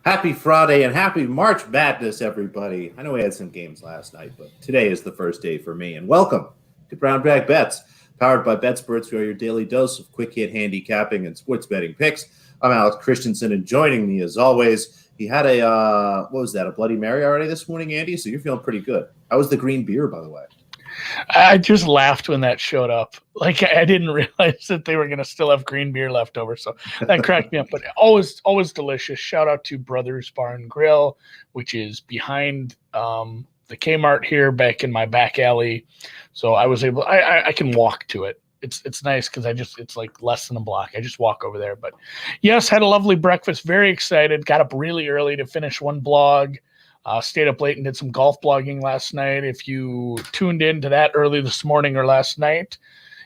Happy Friday and happy March Madness, everybody. I know we had some games last night, but today is the first day for me. And welcome to Brown Bag Bets, powered by BetSports, where your daily dose of quick hit handicapping and sports betting picks. I'm Alex Christensen, and joining me as always, he had a Bloody Mary already this morning, Andy? So you're feeling pretty good. How was the green beer, by the way? I just laughed when that showed up. Like I didn't realize that they were going to still have green beer left over, so that cracked me up. But always delicious. Shout out to Brothers Bar and Grill, which is behind the Kmart here, back in my back alley. So I was able. I can walk to it. It's nice because it's like less than a block. I just walk over there. But yes, had a lovely breakfast. Very excited. Got up really early to finish one blog. Stayed up late and did some golf blogging last night. If you tuned into that early this morning or last night,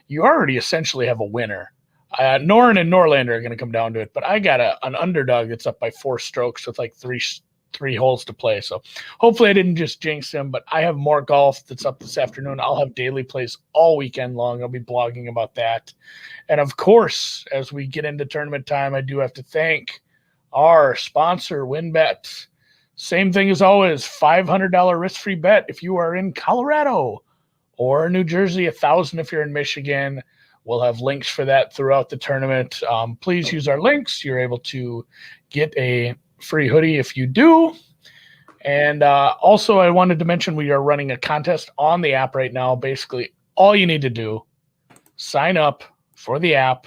you already essentially have a winner. Noren and Norlander are going to come down to it, but I got an underdog that's up by 4 strokes with like three holes to play. So hopefully I didn't just jinx him, but I have more golf that's up this afternoon. I'll have daily plays all weekend long. I'll be blogging about that. And of course, as we get into tournament time, I do have to thank our sponsor, WynnBET. Same thing as always, $500 risk-free bet if you are in Colorado or New Jersey, $1,000 if you're in Michigan. We'll have links for that throughout the tournament. Please use our links. You're able to get a free hoodie if you do. And also, I wanted to mention we are running a contest on the app right now. Basically, all you need to do, sign up for the app,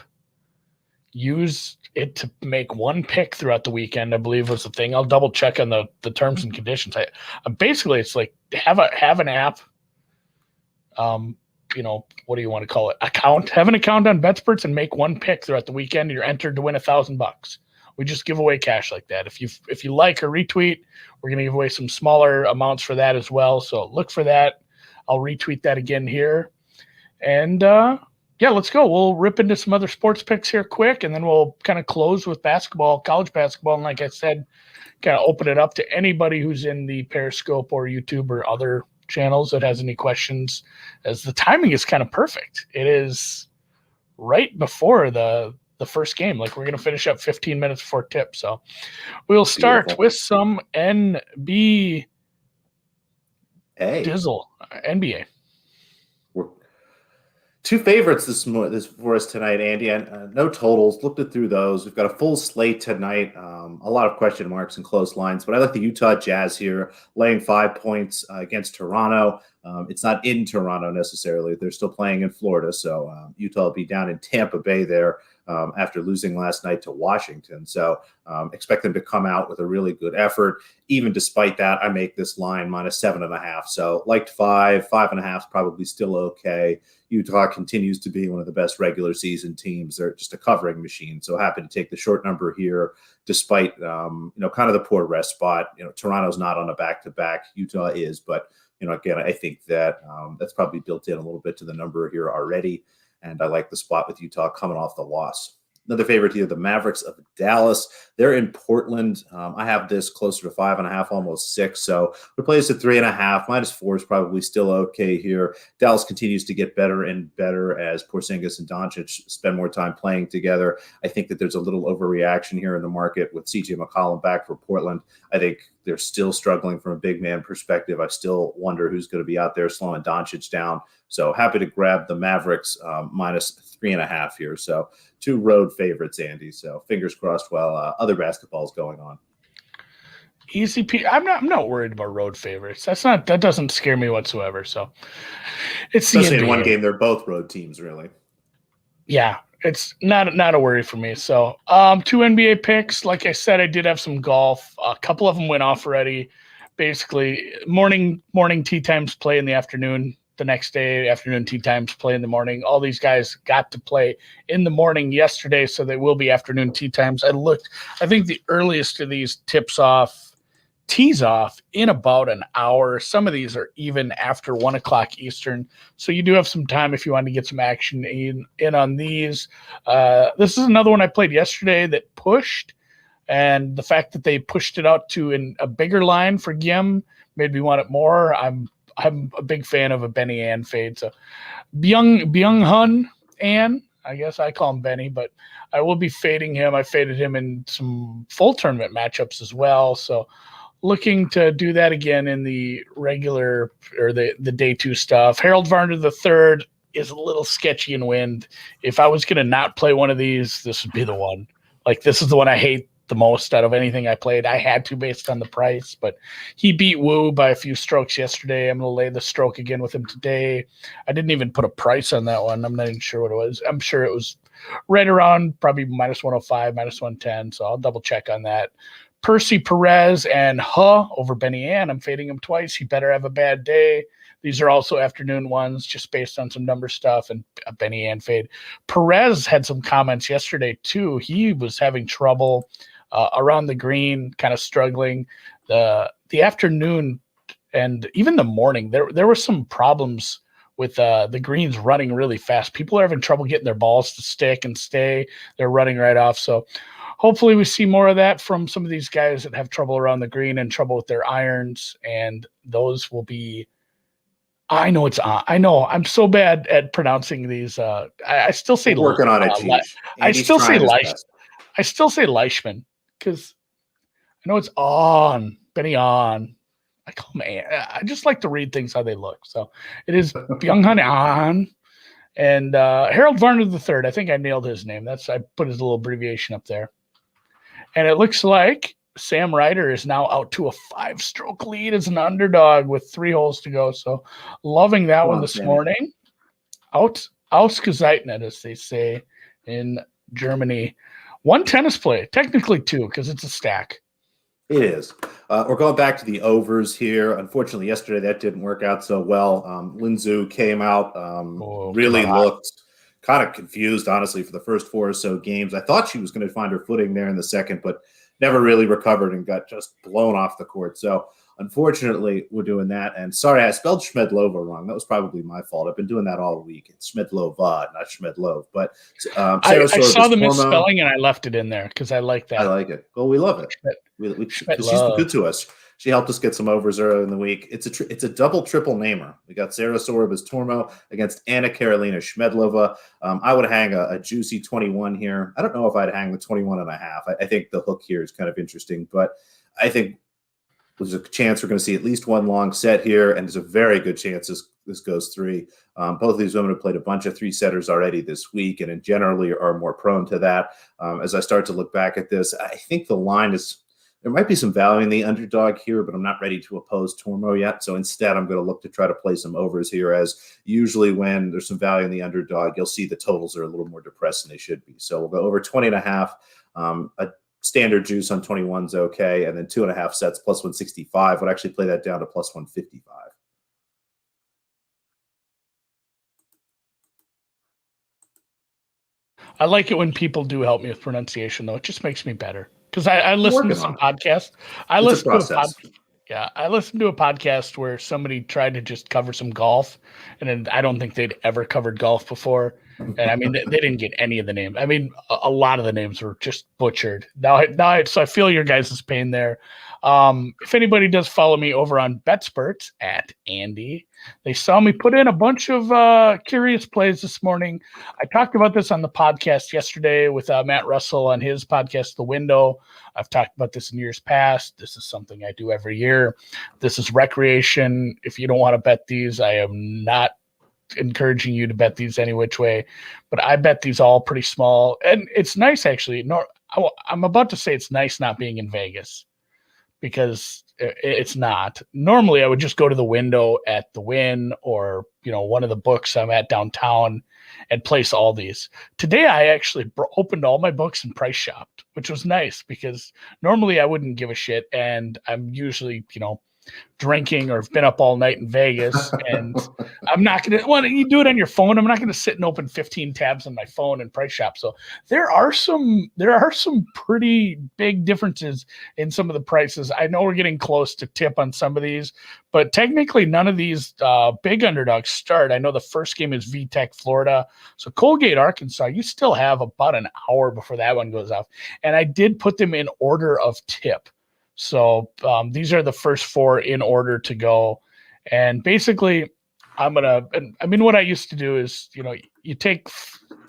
use it to make one pick throughout the weekend, I believe was the thing. I'll double check on the terms and conditions. Basically, it's like have an app. What do you want to call it? Have an account on BetSports and make one pick throughout the weekend. You're entered to win $1,000. We just give away cash like that. If you like or retweet, we're going to give away some smaller amounts for that as well. So look for that. I'll retweet that again here. And yeah, let's go. We'll rip into some other sports picks here quick, and then we'll kind of close with basketball, college basketball. And like I said, kind of open it up to anybody who's in the Periscope or YouTube or other channels that has any questions, as the timing is kind of perfect. It is right before the first game. Like we're going to finish up 15 minutes before tip. So we'll start with some NBA. Dizzle, NBA. Two favorites this for us tonight, Andy, and no totals. Looked it through those. We've got a full slate tonight. A lot of question marks and close lines, but I like the Utah Jazz here, laying 5 points against Toronto. It's not in Toronto necessarily. They're still playing in Florida, so Utah will be down in Tampa Bay there after losing last night to Washington. So expect them to come out with a really good effort. Even despite that, I make this line -7.5. So liked 5.5 is probably still okay. Utah continues to be one of the best regular season teams. They're just a covering machine. So happy to take the short number here, despite kind of the poor rest spot. Toronto's not on a back-to-back. Utah is, but again, I think that that's probably built in a little bit to the number here already. And I like the spot with Utah coming off the loss. Another favorite here, the Mavericks of Dallas. They're in Portland. I have this closer to 5.5, almost 6. So we play this at 3.5. -4 is probably still okay here. Dallas continues to get better and better as Porzingis and Doncic spend more time playing together. I think that there's a little overreaction here in the market with CJ McCollum back for Portland. I think they're still struggling from a big man perspective. I still wonder who's going to be out there slowing Doncic down. So happy to grab the Mavericks -3.5 here. So 2 road favorites, Andy. So fingers crossed while other basketball's going on. Easy I'm not worried about road favorites. That doesn't scare me whatsoever. So it's especially in one game, they're both road teams, really. Yeah, it's not a worry for me. So 2 NBA picks. Like I said, I did have some golf. A couple of them went off already. Basically, morning tee times play in the afternoon. The next day, afternoon tee times play in the morning. All these guys got to play in the morning yesterday, so they will be afternoon tee times. I think the earliest of these tees off in about an hour. Some of these are even after 1 o'clock Eastern. So you do have some time if you want to get some action in on these. This is another one I played yesterday that pushed, and the fact that they pushed it out to a bigger line for Gim made me want it more. I'm a big fan of a Benny Ann fade. So Byung-Hun An, I guess I call him Benny, but I will be fading him. I faded him in some full tournament matchups as well. So looking to do that again in the regular or the day 2 stuff. Harold Varner III is a little sketchy in wind. If I was going to not play one of these, this would be the one. Like, this is the one I hate the most out of anything I played. I had to based on the price, but he beat Wu by a few strokes yesterday. I'm going to lay the stroke again with him today. I didn't even put a price on that one. I'm not even sure what it was. I'm sure it was right around probably minus 105, minus 110. So I'll double check on that. Percy Perez and over Benny Ann. I'm fading him twice. He better have a bad day. These are also afternoon ones, just based on some number stuff and a Benny Ann fade. Perez had some comments yesterday too. He was having trouble around the green, kind of struggling. The afternoon and even the morning, there were some problems with the greens running really fast. People are having trouble getting their balls to stick and stay. They're running right off. So hopefully we see more of that from some of these guys that have trouble around the green and trouble with their irons. And those will be, I know it's on. I know I'm so bad at pronouncing these. I still say working on it. I still say Leishman because I know it's on Benny on. I call him. I just like to read things how they look. So it is Byung-hun on, and Harold Varner III. I think I nailed his name. I put his little abbreviation up there, and it looks like Sam Ryder is now out to a 5-stroke lead as an underdog with 3 holes to go. So loving that one this morning. Ausgezeichnet, as they say in Germany. 1 tennis play, technically 2, because it's a stack. It is. We're going back to the overs here. Unfortunately, yesterday that didn't work out so well. Lin Zhu came out, really looked kind of confused, honestly, for the first 4 or so games. I thought she was going to find her footing there in the second, but never really recovered and got just blown off the court. So unfortunately, we're doing that. And sorry, I spelled Schmedlova wrong. That was probably my fault. I've been doing that all week. It's Schmedlova, not Schmedlov. But I saw the misspelling and I left it in there because I like that. I like it. Well, we love it. She's been good to us. She helped us get some overs earlier in the week. It's a double triple namer. We got Sarah Sorribes Tormo against Anna Karolina Schmedlova. I would hang a juicy 21 here. I don't know if I'd hang the 21.5. I think the hook here is kind of interesting, but I think there's a chance we're going to see at least one long set here, and there's a very good chance this goes 3. Both of these women have played a bunch of 3-setters already this week and generally are more prone to that. As I start to look back at this, I think the line is – there might be some value in the underdog here, but I'm not ready to oppose Tormo yet. So instead, I'm going to look to try to play some overs here, as usually when there's some value in the underdog, you'll see the totals are a little more depressed than they should be. So we'll go over 20.5. A standard juice on 21 is okay, and then 2.5 sets plus 165 would actually play that down to plus 155. I like it when people do help me with pronunciation, though. It just makes me better. Because I listen to some podcasts. I listen to a podcast where somebody tried to just cover some golf, and I don't think they'd ever covered golf before. And I mean, they didn't get any of the names. I mean, a lot of the names were just butchered. So I feel your guys' pain there. If anybody does follow me over on BetSperts at Andy, they saw me put in a bunch of curious plays this morning. I talked about this on the podcast yesterday with Matt Russell on his podcast, The Window. I've talked about this in years past. This is something I do every year. This is recreation. If you don't want to bet these, I am not encouraging you to bet these any which way, but I bet these all pretty small. And it's nice, actually. No, I'm about to say it's nice not being in Vegas, because it's not. Normally, I would just go to The Window at the Wynn or, one of the books I'm at downtown and place all these. Today, I actually opened all my books and price shopped, which was nice because normally I wouldn't give a shit. And I'm usually, drinking or have been up all night in Vegas, and I'm not going to, you do it on your phone. I'm not going to sit and open 15 tabs on my phone and price shop. So there are some pretty big differences in some of the prices. I know we're getting close to tip on some of these, but technically none of these big underdogs start. I know the first game is VTech Florida. So Colgate, Arkansas, you still have about an hour before that one goes off. And I did put them in order of tip. So these are the first 4 in order to go. And basically, what I used to do is, you take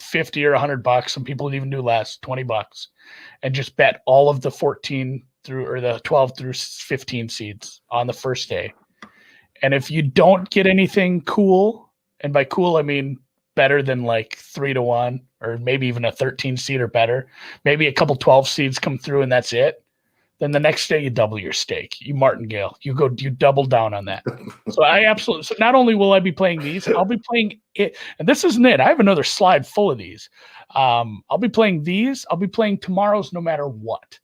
50 or $100, some people even do less, $20, and just bet all of the 14 through or the 12 through 15 seeds on the first day. And if you don't get anything cool, and by cool, I mean better than like 3-1 or maybe even a 13 seed or better, maybe a couple 12 seeds come through and that's it. Then the next day you double your stake. You martingale. You double down on that. So not only will I be playing these, I'll be playing it. And this isn't it. I have another slide full of these. I'll be playing these. I'll be playing tomorrow's no matter what.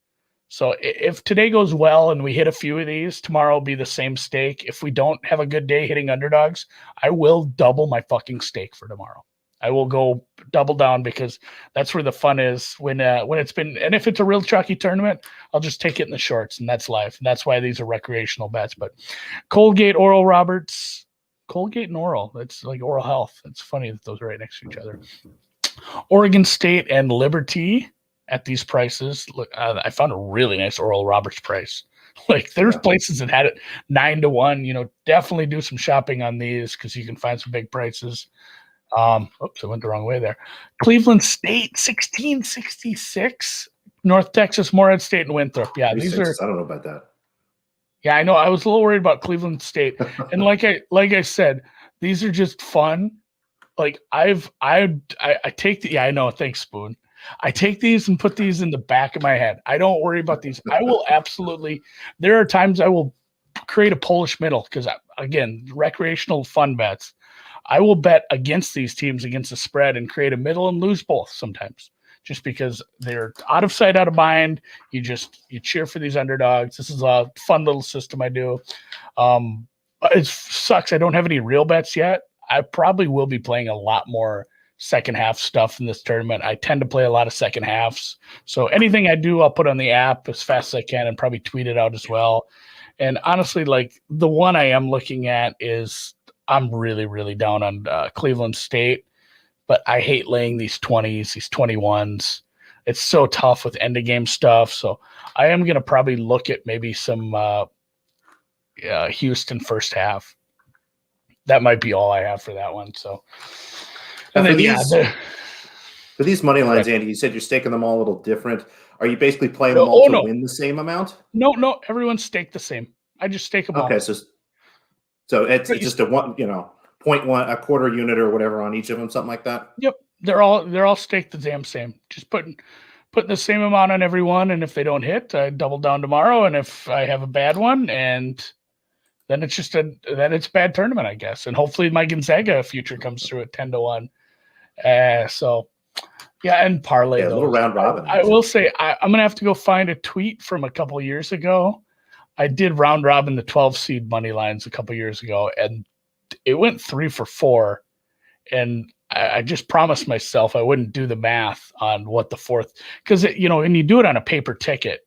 So if today goes well and we hit a few of these, tomorrow will be the same stake. If we don't have a good day hitting underdogs, I will double my fucking stake for tomorrow. I will go double down because that's where the fun is when it's been, and if it's a real chalky tournament, I'll just take it in the shorts, and that's life. And that's why these are recreational bets. But Colgate, Oral Roberts, Colgate and Oral, that's like oral health. It's funny that those are right next to each other. Oregon State and Liberty at these prices. Look, I found a really nice Oral Roberts price. Like there's places that had it 9-1. Definitely do some shopping on these because you can find some big prices. Oops, I went the wrong way there. Cleveland State 1666, North Texas, Morehead State, and Winthrop. Yeah, these are. I don't know about that. Yeah, I know. I was a little worried about Cleveland State, and like I said, these are just fun. Like I take the. Yeah, I know. Thanks, Spoon. I take these and put these in the back of my head. I don't worry about these. I will absolutely. There are times I will create a Polish middle because again, recreational fun bets. I will bet against these teams against the spread and create a middle and lose both sometimes just because they're out of sight, out of mind. You cheer for these underdogs. This is a fun little system I do. It sucks. I don't have any real bets yet. I probably will be playing a lot more second half stuff in this tournament. I tend to play a lot of second halves. So anything I do, I'll put on the app as fast as I can and probably tweet it out as well. And honestly, like the one I am looking at is I'm really, really down on Cleveland State, but I hate laying these 20s, these 21s. It's so tough with end of game stuff. So I am going to probably look at maybe some Houston first half. That might be all I have for that one. So, and then, for these money lines, Andy, you said you're staking them all a little different. Are you basically playing them all to win the same amount? No, everyone's staked the same. I just stake them all. Okay, so it's just a 0.1, a quarter unit or whatever on each of them, something like that. Yep, they're all staked the damn same. Just putting the same amount on every one, and if they don't hit, I double down tomorrow. And if I have a bad one, and then it's just then it's a bad tournament, I guess. And hopefully my Gonzaga future comes through at 10-1. So yeah, and parlay a little round robin. I will say I'm gonna have to go find a tweet from a couple of years ago. I did round robin the 12 seed money lines a couple of years ago, and it went 3 for 4. And I just promised myself I wouldn't do the math on what the fourth, because when you do it on a paper ticket,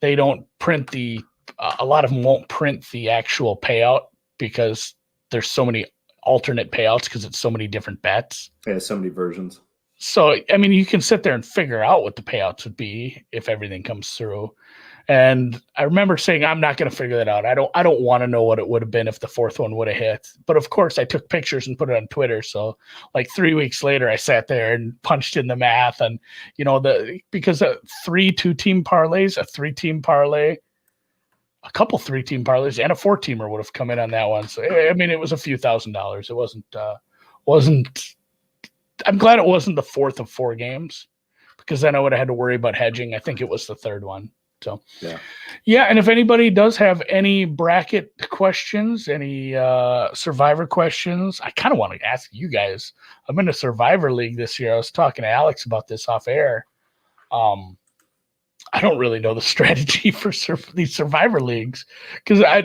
they don't print a lot of them won't print the actual payout because there's so many alternate payouts because it's so many different bets. Yeah, so many versions. So, I mean, you can sit there and figure out what the payouts would be if everything comes through. And I remember saying, I'm not going to figure that out. I don't want to know what it would have been if the fourth one would have hit. But of course, I took pictures and put it on Twitter. So like 3 weeks later, I sat there and punched in the math. And, because 3 2-team parlays, a 3-team parlay, a couple 3-team parlays, and a 4-teamer would have come in on that one. So, I mean, it was a few $1,000s. It wasn't. I'm glad it wasn't the fourth of 4 games because then I would have had to worry about hedging. I think it was the third one. So, yeah. And if anybody does have any bracket questions, any Survivor questions, I kind of want to ask you guys. I'm in a Survivor League this year. I was talking to Alex about this off air. I don't really know the strategy for these Survivor Leagues because I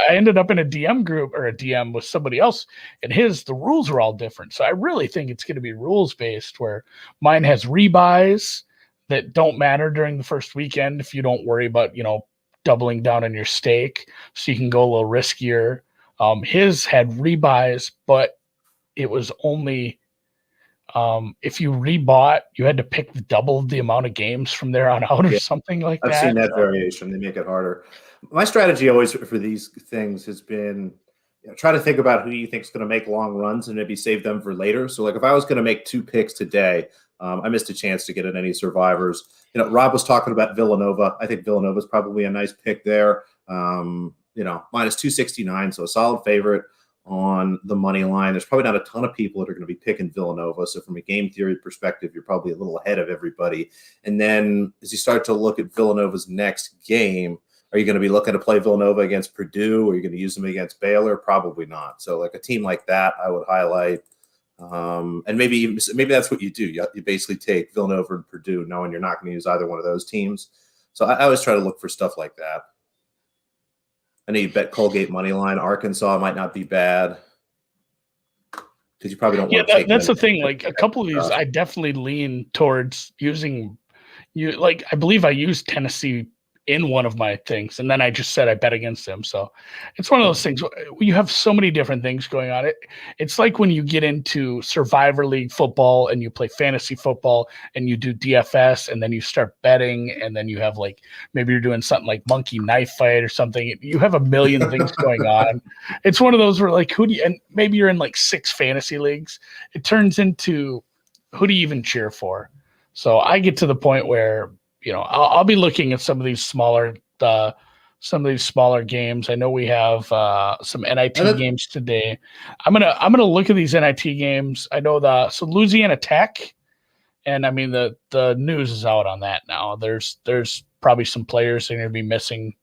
ended up in a DM group or a DM with somebody else, and the rules are all different. So I really think it's going to be rules based, where mine has rebuys that don't matter during the first weekend if you don't worry about, doubling down on your stake. So you can go a little riskier. His had rebuys, but it was only if you rebought, you had to pick double the amount of games from there on out or something like that. I've seen that variation. They make it harder. My strategy always for these things has been, try to think about who you think is going to make long runs and maybe save them for later. So, like, if I was going to make 2 picks today, I missed a chance to get in any survivors. Rob was talking about Villanova. I think Villanova is probably a nice pick there. Minus 269, so a solid favorite on the money line. There's probably not a ton of people that are going to be picking Villanova. So from a game theory perspective, you're probably a little ahead of everybody. And then as you start to look at Villanova's next game, are you going to be looking to play Villanova against Purdue? Or are you going to use them against Baylor? Probably not. So like a team like that, I would highlight. And maybe that's what you do. You basically take Villanova and Purdue, knowing you're not going to use either one of those teams. So I always try to look for stuff like that. I know you bet Colgate money line. Arkansas might not be bad because you probably don't want to take. That's the thing. Like a couple of these, I definitely lean towards using. I believe I used Tennessee in one of my things, and then I just said I bet against them. So it's one of those things. You have so many different things going on. It's like when you get into Survivor League football and you play fantasy football and you do DFS and then you start betting and then you have maybe you're doing something like Monkey Knife Fight or something. You have a million things going on. It's one of those where and maybe you're in 6 fantasy leagues. It turns into who do you even cheer for? So I get to the point where I'll be looking at some of these smaller games. I know we have some NIT games today. I'm gonna look at these NIT games. I know so Louisiana Tech, and I mean the news is out on that now. There's probably some players that are gonna be missing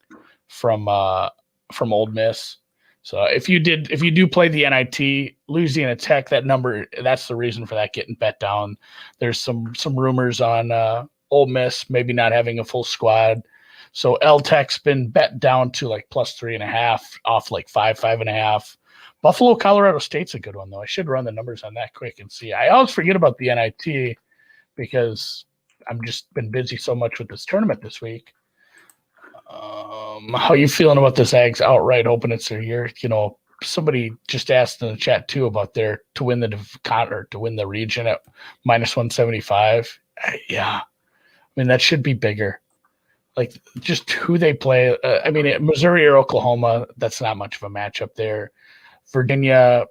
from Ole Miss. So if you do play the NIT, Louisiana Tech, that's the reason for that getting bet down. There's some rumors on Ole Miss maybe not having a full squad. So L-Tech's been bet down to plus 3.5 off 5.5. Buffalo, Colorado State's a good one, though. I should run the numbers on that quick and see. I always forget about the NIT because I've just been busy so much with this tournament this week. How you feeling about the Zags outright openings here? Somebody just asked in the chat too about to win the region at minus 175. Yeah. I mean, that should be bigger. Just who they play. Missouri or Oklahoma, that's not much of a matchup there. Virginia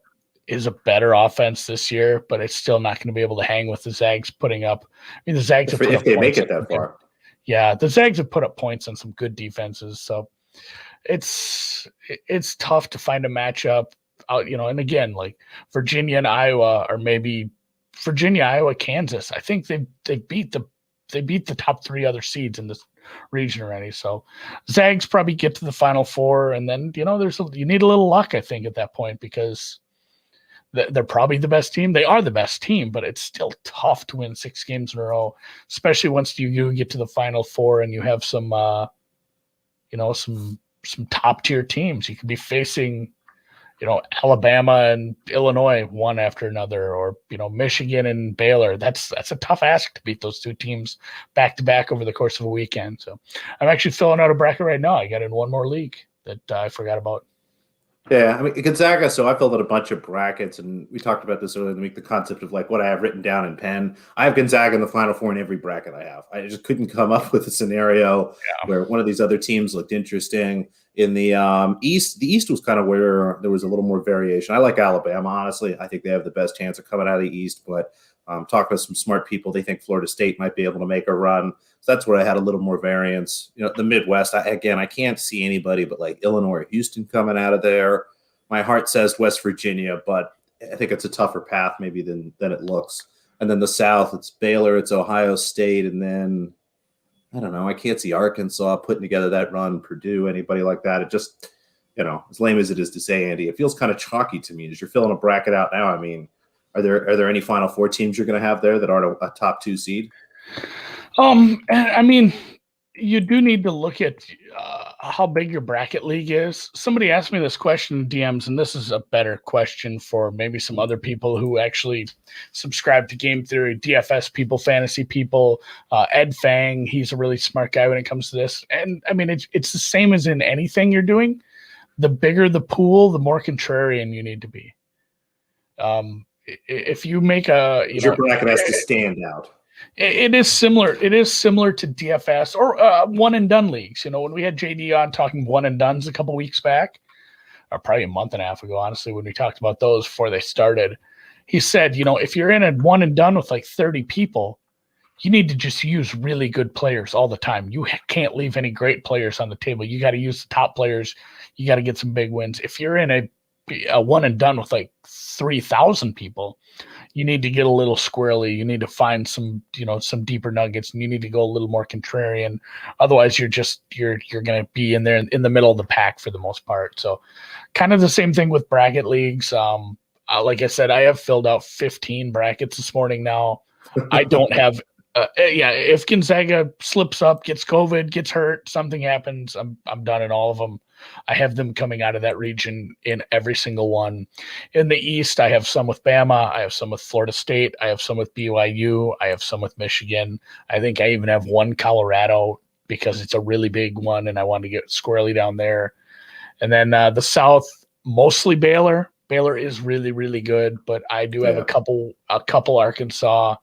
is a better offense this year, but it's still not going to be able to hang with the Zags putting up. The Zags if they make it that far. Yeah, the Zags have put up points on some good defenses, so it's tough to find a matchup. And again, Virginia and Iowa, or maybe Virginia, Iowa, Kansas. I think they beat the top 3 other seeds in this region already. So Zags probably get to the Final Four, and then you need a little luck, I think, at that point, because they're probably the best team. They are the best team, but it's still tough to win 6 games in a row, especially once you get to the Final Four and you have some some top tier teams. You could be facing Alabama and Illinois one after another, or Michigan and Baylor. That's a tough ask to beat those 2 teams back to back over the course of a weekend. So I'm actually filling out a bracket right now. I got in one more league that I forgot about. Yeah, Gonzaga. So I filled out a bunch of brackets, and we talked about this earlier in the week. The concept of what I have written down in pen. I have Gonzaga in the Final Four in every bracket I have. I just couldn't come up with a scenario where one of these other teams looked interesting. In the East, the East was kind of where there was a little more variation. I like Alabama, honestly. I think they have the best chance of coming out of the East, but talking to some smart people, they think Florida State might be able to make a run. So that's where I had a little more variance. The Midwest, I can't see anybody but Illinois or Houston coming out of there. My heart says West Virginia, but I think it's a tougher path maybe than it looks. And then the South, it's Baylor, it's Ohio State, and then I don't know. I can't see Arkansas putting together that run, Purdue, anybody like that. It just, as lame as it is to say, Andy, it feels kind of chalky to me as you're filling a bracket out now. Are there any Final Four teams you're going to have there that aren't a top 2 seed? You do need to look at how big your bracket league is. Somebody asked me this question in DMs, and this is a better question for maybe some other people who actually subscribe to game theory, DFS people, fantasy people. Ed Fang, he's a really smart guy when it comes to this. And it's the same as in anything you're doing. The bigger the pool, the more contrarian you need to be. If you make your bracket has to stand out. It is similar. It is similar to DFS or one and done leagues. When we had JD on talking one and dones a couple weeks back, or probably a month and a half ago, honestly, when we talked about those before they started. He said, if you're in a one and done with like 30 people, you need to just use really good players all the time. You can't leave any great players on the table. You got to use the top players. You got to get some big wins. If you're in a one and done with like 3,000 people, you need to get a little squirrely. You need to find some deeper nuggets, and you need to go a little more contrarian. Otherwise, you're going to be in there in the middle of the pack for the most part. So kind of the same thing with bracket leagues. Like I said, I have filled out 15 brackets this morning now. I don't have if Gonzaga slips up, gets COVID, gets hurt, something happens, I'm done in all of them. I have them coming out of that region in every single one. In the East, I have some with Bama. I have some with Florida State. I have some with BYU. I have some with Michigan. I think I even have one Colorado because it's a really big one, and I want to get squarely down there. And then the South, mostly Baylor. Baylor is really, really good, but I do have a couple Arkansas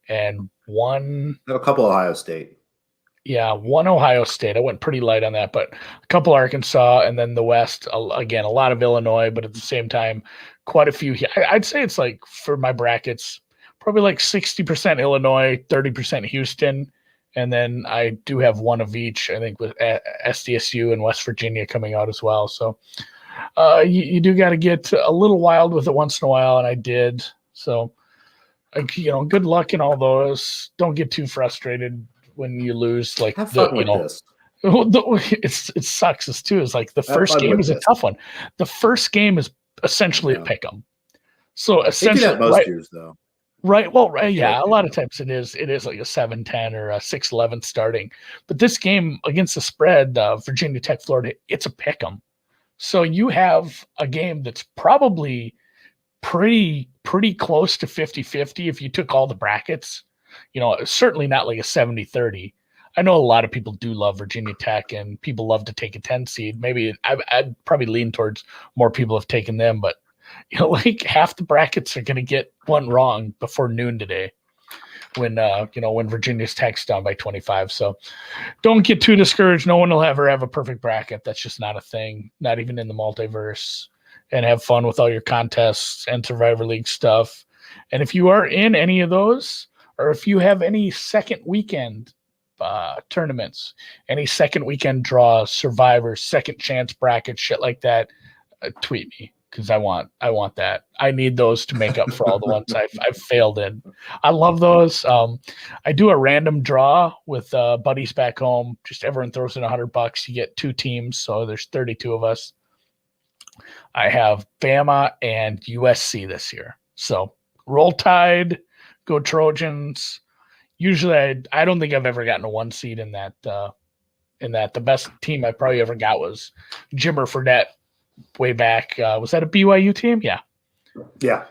and one. A couple Ohio State. Yeah, one Ohio State. I went pretty light on that, but a couple Arkansas, and then the West, again, a lot of Illinois, but at the same time, quite a few. I'd say it's like, for my brackets, probably like 60% Illinois, 30% Houston, and then I do have one of each, I think, with SDSU and West Virginia coming out as well. So you do got to get a little wild with it once in a while, and I did. So, good luck in all those. Don't get too frustrated when you lose. Like, have fun with this. It sucks. It's like the first game is a tough one. The first game is essentially a pick 'em. So essentially, they do that most years though. Right. Well, right. Yeah. A lot of times it is like a 7-10 or a 6-11 starting. But this game against the spread, Virginia Tech, Florida, it's a pick 'em. So you have a game that's probably pretty close to 50-50 if you took all the brackets. Certainly not like a 70-30. I know a lot of people do love Virginia Tech, and people love to take a 10 seed. Maybe I'd probably lean towards more people have taken them, but like half the brackets are going to get one wrong before noon today when Virginia's Tech's down by 25. So don't get too discouraged. No one will ever have a perfect bracket. That's just not a thing, not even in the multiverse. And have fun with all your contests and Survivor League stuff. And if you are in any of those, or if you have any second weekend tournaments, any second weekend draws, Survivor, second chance brackets, shit like that, tweet me, because I want that. I need those to make up for all the ones I've failed in. I love those. I do a random draw with buddies back home. Just everyone throws in $100. You get 2 teams, so there's 32 of us. I have Bama and USC this year. So roll Tide, go Trojans. Usually I don't think I've ever gotten a 1 seed in that. The best team I probably ever got was Jimmer Fredette way back. Was that a BYU team? Yeah. Yeah.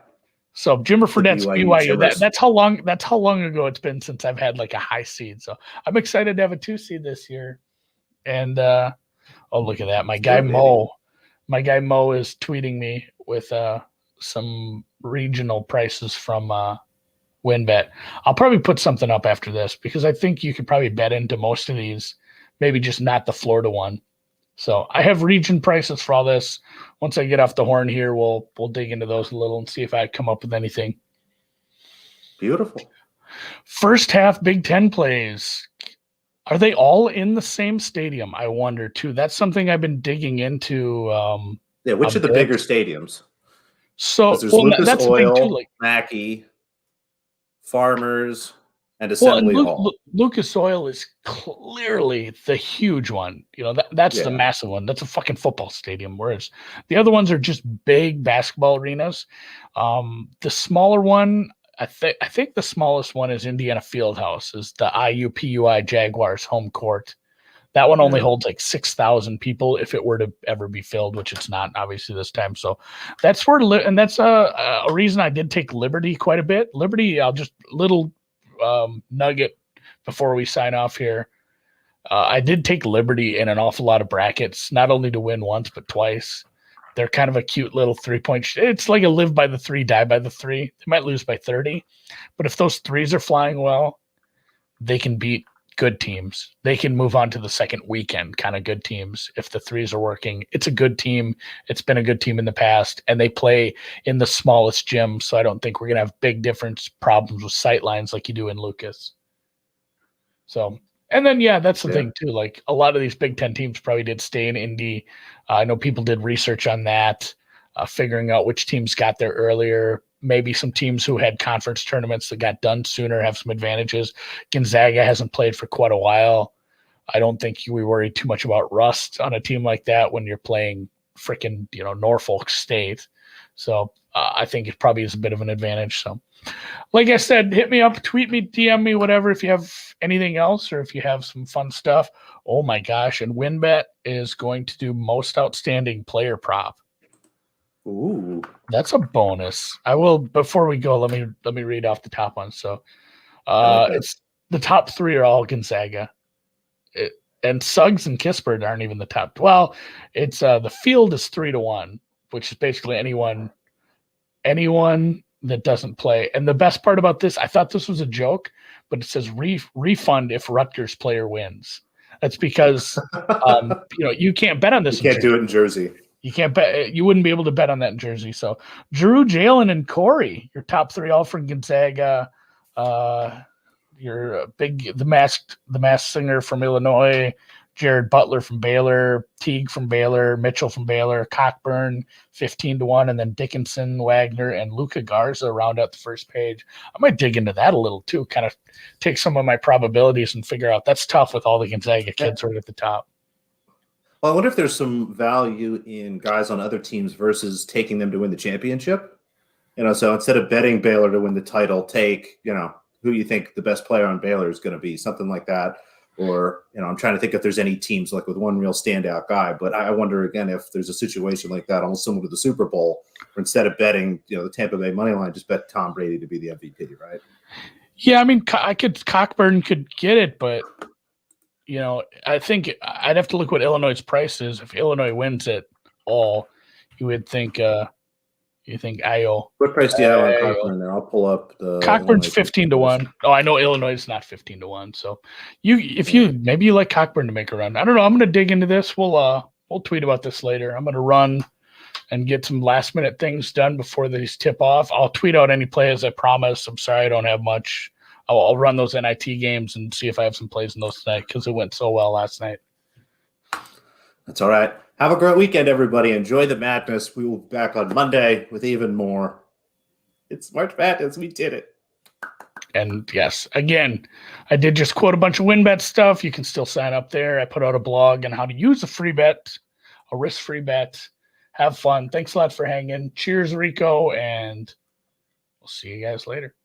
So Jimmer Fredette's BYU. Jimmers. That's how long ago it's been since I've had like a high seed. So I'm excited to have a 2 seed this year. And look at that. My guy Mo is tweeting me with some regional prices from WinBet. I'll probably put something up after this because I think you could probably bet into most of these, maybe just not the Florida one. So I have region prices for all this. Once I get off the horn here, we'll dig into those a little and see if I come up with anything. Beautiful. First half Big Ten plays. Are they all in the same stadium? I wonder too. That's something I've been digging into. Which are the bigger stadiums? So there's Lucas that's Oil, the thing too, like Mackey, Farmers, and Assembly Hall. Lucas Oil is clearly the huge one. That's the massive one. That's a fucking football stadium. Whereas the other ones are just big basketball arenas. The smaller one, I think the smallest one is Indiana Fieldhouse, is the IUPUI Jaguars home court. That one only holds like 6,000 people if it were to ever be filled, which it's not obviously this time. So that's where, and that's a reason I did take Liberty quite a bit. Liberty, I'll just little nugget before we sign off here. I did take Liberty in an awful lot of brackets, not only to win once, but twice. They're kind of a cute little 3-point. It's like a live by the 3, die by the 3. They might lose by 30, but if those 3s are flying well, they can beat good teams. They can move on to the second weekend, kind of good teams. If the threes are working, it's a good team. It's been a good team in the past, and they play in the smallest gym. So I don't think we're going to have big difference problems with sight lines like you do in Lucas. So, and then, yeah, that's the thing too. Like a lot of these Big Ten teams probably did stay in Indy. I know people did research on that, figuring out which teams got there earlier. Maybe some teams who had conference tournaments that got done sooner have some advantages. Gonzaga hasn't played for quite a while. I don't think we worry too much about rust on a team like that when you're playing freaking, Norfolk State. So I think it probably is a bit of an advantage. So, like I said, hit me up, tweet me, DM me, whatever, if you have anything else or if you have some fun stuff. Oh my gosh. And WinBet is going to do most outstanding player prop. Ooh, that's a bonus. I will, before we go, let me read off the top ones. So it's the top 3 are all Gonzaga. And Suggs and Kispert aren't even the top. Well, it's the field is 3-1, which is basically anyone that doesn't play. And the best part about this, I thought this was a joke, but it says refund if Rutgers player wins. That's because you can't bet on this. You can't do it in Jersey. You can't bet. You wouldn't be able to bet on that in Jersey. So Drew, Jalen, and Corey, your top 3 all from Gonzaga. Your the masked singer from Illinois, Jared Butler from Baylor, Teague from Baylor, Mitchell from Baylor, Cockburn 15-1, and then Dickinson, Wagner, and Luka Garza round out the first page. I might dig into that a little too, kind of take some of my probabilities and figure out. That's tough with all the Gonzaga kids right at the top. Well, I wonder if there's some value in guys on other teams versus taking them to win the championship. So instead of betting Baylor to win the title, take, who you think the best player on Baylor is going to be, something like that. Or, I'm trying to think if there's any teams like with one real standout guy. But I wonder, again, if there's a situation like that, almost similar to the Super Bowl, where instead of betting, the Tampa Bay money line, just bet Tom Brady to be the MVP, right? Yeah, I mean, Cockburn could get it, but I think I'd have to look what Illinois' price is. If Illinois wins it all, you would think Ayo. What price do you have on Cockburn there? I'll pull up the Cockburn's 15-1. Oh, I know Illinois is not 15-1. So maybe you like Cockburn to make a run. I don't know. I'm going to dig into this. We'll tweet about this later. I'm going to run and get some last minute things done before these tip off. I'll tweet out any plays, I promise. I'm sorry I don't have much. I'll run those NIT games and see if I have some plays in those tonight because it went so well last night. That's all right. Have a great weekend, everybody. Enjoy the madness. We will be back on Monday with even more. It's March Madness. We did it. And yes, again, I did just quote a bunch of WinBet stuff. You can still sign up there. I put out a blog on how to use a free bet, a risk-free bet. Have fun. Thanks a lot for hanging. Cheers, Rico, and we'll see you guys later.